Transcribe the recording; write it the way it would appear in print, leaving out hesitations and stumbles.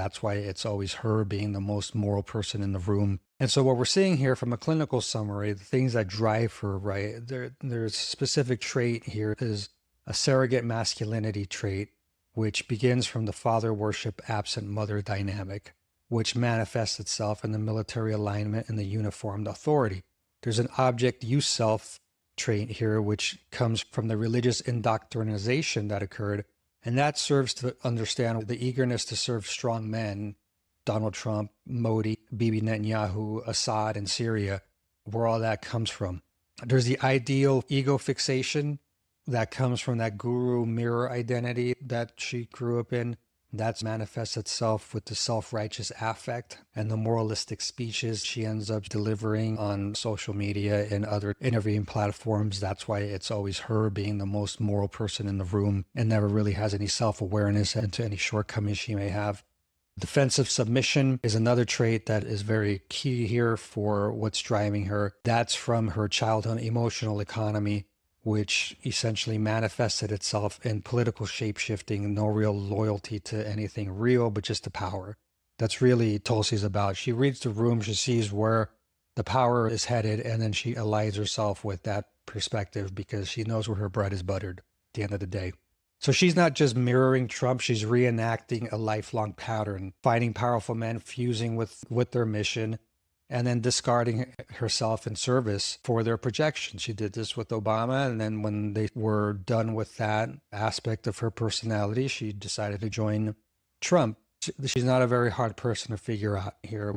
That's why it's always her being the most moral person in the room. And so what we're seeing here from a clinical summary, the things that drive her, right? There's a specific trait here is a surrogate masculinity trait, which begins from the father worship absent mother dynamic, which manifests itself in the military alignment and the uniformed authority. There's an object use self trait here, which comes from the religious indoctrination that occurred. And that serves to understand the eagerness to serve strong men, Donald Trump, Modi, Bibi Netanyahu, Assad in Syria, where all that comes from. There's the ideal ego fixation that comes from that guru mirror identity that she grew up in. That manifests itself with the self-righteous affect and the moralistic speeches she ends up delivering on social media and other interviewing platforms. That's why it's always her being the most moral person in the room and never really has any self-awareness into any shortcomings she may have. Defensive submission is another trait that is very key here for what's driving her. That's from her childhood emotional economy, which essentially manifested itself in political shapeshifting, no real loyalty to anything real, but just to power. That's really Tulsi's about. She reads the room, she sees where the power is headed, and then she aligns herself with that perspective because she knows where her bread is buttered at the end of the day. So she's not just mirroring Trump, she's reenacting a lifelong pattern, finding powerful men, fusing with their mission, and then discarding herself in service for their projections. She did this with Obama, and then when they were done with that aspect of her personality, she decided to join Trump. She's not a very hard person to figure out here.